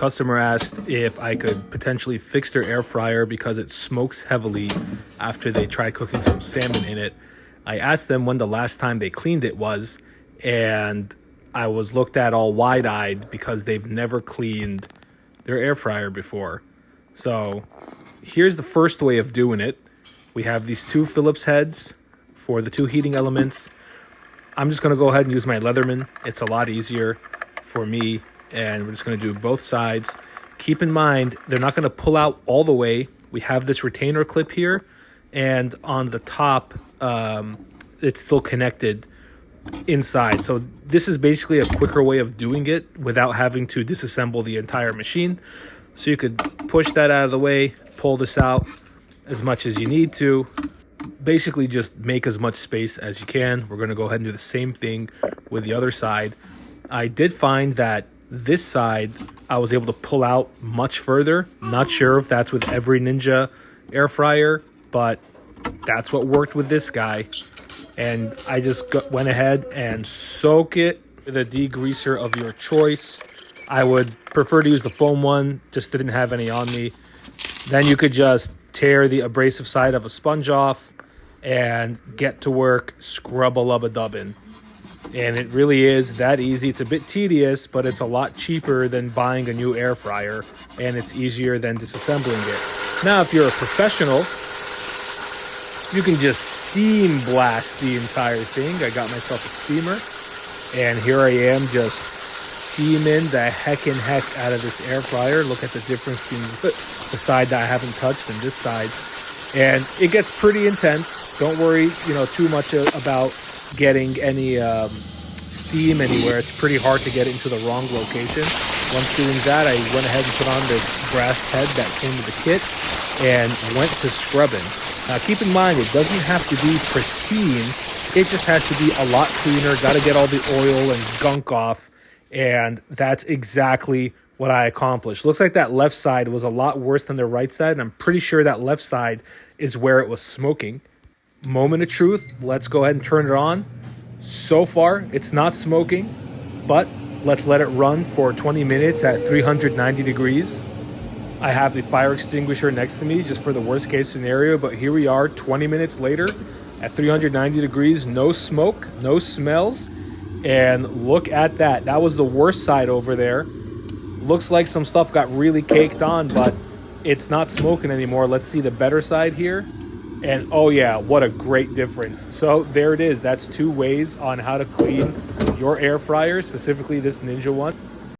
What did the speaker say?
customer asked if I could potentially fix their air fryer because it smokes heavily after they try cooking some salmon in it. I asked them when the last time they cleaned it was, and I was looked at all wide-eyed because they've never cleaned their air fryer before. So here's the first way of doing it. We have these two Phillips heads for the two heating elements. I'm just going to go ahead and use my Leatherman. It's a lot easier for me, and we're just going to do both sides. Keep in mind, they're not going to pull out all the way. We have this retainer clip here, and on the top, it's still connected inside. So this is basically a quicker way of doing it without having to disassemble the entire machine. So you could push that out of the way, pull this out as much as you need to. Basically just make as much space as you can. We're going to go ahead and do the same thing with the other side. I did find that this side I was able to pull out much further. Not sure if that's with every Ninja air fryer, but that's what worked with this guy. And I just went ahead and soak it with a degreaser of your choice. I would prefer to use the foam one, just didn't have any on me. Then you could just tear the abrasive side of a sponge off and get to work scrub-a-lub-a-dubbin'. And it really is that easy. It's a bit tedious, but it's a lot cheaper than buying a new air fryer, and it's easier than disassembling it. Now, if you're a professional, you can just steam blast the entire thing. I got myself a steamer, and here I am just steaming the heckin' heck out of this air fryer. Look at the difference between the side that I haven't touched and this side. And it gets pretty intense. Don't worry, too much about getting any steam anywhere. It's pretty hard to get into the wrong location. Once doing that, I went ahead and put on this brass head that came with the kit and went to scrubbing. Now, keep in mind, it doesn't have to be pristine. It just has to be a lot cleaner. Got to get all the oil and gunk off. And that's exactly what I accomplished. Looks like that left side was a lot worse than the right side. And I'm pretty sure that left side is where it was smoking. Moment of truth. Let's go ahead and turn it on. So far, it's not smoking. But let's let it run for 20 minutes at 390 degrees. I have the fire extinguisher next to me just for the worst case scenario, but here we are 20 minutes later at 390 degrees, no smoke, no smells, and look at that. That was the worst side over there. Looks like some stuff got really caked on, but it's not smoking anymore. Let's see the better side here. And oh yeah, what a great difference. So there it is. That's two ways on how to clean your air fryer, specifically this Ninja one.